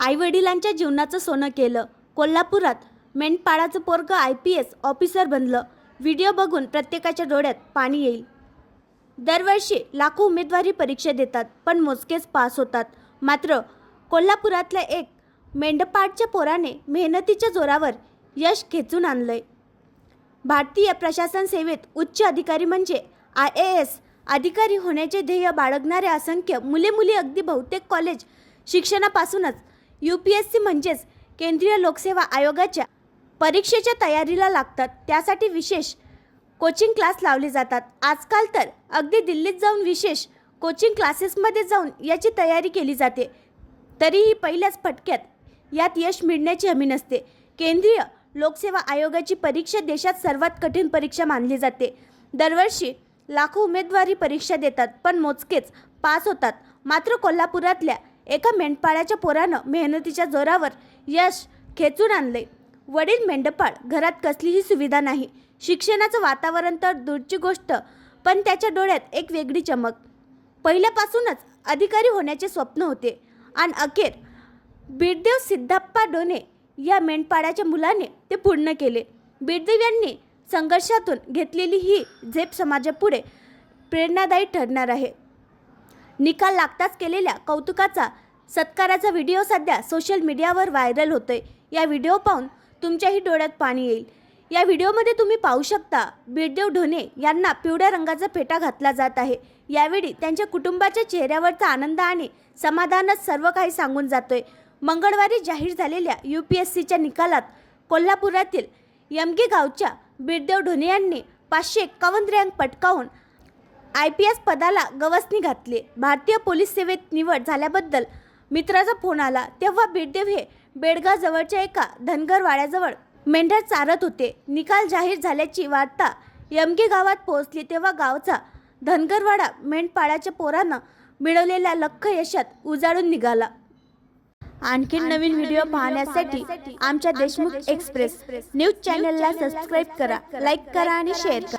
आईवडिलांच्या जीवनाचं सोनं केलं. कोल्हापुरात मेंढपाळाचं पोरगं IPS ऑफिसर बनलं. व्हिडिओ बघून प्रत्येकाच्या डोळ्यात पाणी येईल. दरवर्षी लाखो उमेदवारी परीक्षा देतात, पण मोजकेच पास होतात. मात्र कोल्हापुरातल्या एक मेंढपाळच्या पोराने मेहनतीच्या जोरावर यश खेचून आणलंय. भारतीय प्रशासन सेवेत उच्च अधिकारी म्हणजे IAS अधिकारी होण्याचे ध्येय बाळगणाऱ्या असंख्य मुले अगदी बहुतेक कॉलेज शिक्षणापासूनच UPSC म्हणजेच केंद्रीय लोकसेवा आयोगाच्या परीक्षेच्या तयारीला लागतात. त्यासाठी विशेष कोचिंग क्लास लावले जातात. आजकाल तर अगदी दिल्लीत जाऊन विशेष कोचिंग क्लासेसमध्ये जाऊन याची तयारी केली जाते. तरीही पहिल्याच फटक्यात यात यश मिळण्याची हमी नसते. केंद्रीय लोकसेवा आयोगाची परीक्षा देशात सर्वात कठीण परीक्षा मानली जाते. दरवर्षी लाखो उमेदवारी परीक्षा देतात, पण मोजकेच पास होतात. मात्र कोल्हापुरातल्या एका मेंढपाळाच्या पोरानं मेहनतीच्या जोरावर यश खेचून आणलंय. वडील मेंढपाळ, घरात कसलीही सुविधा नाही, शिक्षणाचं वातावरण तर दूरची गोष्ट, पण त्याच्या डोळ्यात एक वेगळी चमक. पहिल्यापासूनच अधिकारी होण्याचे स्वप्न होते आणि अखेर बिरदेव सिद्धप्पा डोने या मेंढपाळाच्या मुलाने ते पूर्ण केले. बिरदेव यांनी संघर्षातून घेतलेली ही झेप समाजापुढे प्रेरणादायी ठरणार आहे. निकाल लागताच केलेल्या कौतुकाचा सत्काराचा व्हिडिओ सध्या सोशल मीडियावर व्हायरल होतोय. या व्हिडिओ पाहून तुमच्याही डोळ्यात पाणी येईल. या व्हिडिओमध्ये तुम्ही पाहू शकता बिरदेव ढोणे यांना पिवळ्या रंगाचा फेटा घातला जात आहे. यावेळी त्यांच्या कुटुंबाच्या चेहऱ्यावरचा आनंद आणि समाधानच सर्व काही सांगून जातोय. मंगळवारी जाहीर झालेल्या UPSCच्या निकालात कोल्हापुरातील यमगी गावच्या बिरदेव ढोणे यांनी 551 रँक पटकावून IPS पदाला गवसणी घातली. भारतीय पोलीस सेवेत निवड झाल्याबद्दल मित्राचा फोन आला, तेव्हा बिरदेव हे बेडगा जवळच्या एका धनगर वाड्याजवळ मेंढ्या चारत होते. निकाल जाहीर झाल्याची वार्ता यमगी गावात पोहोचली तेव्हा गावचा धनगरवाडा मेंढपाळाच्या पोरानं मिळवलेल्या लख्ख यशात उजाळून निघाला. आणखीन नवीन व्हिडिओ पाहण्यासाठी आमच्या देशमुख एक्सप्रेस न्यूज चॅनलला सबस्क्राईब करा, लाईक करा आणि शेअर करा.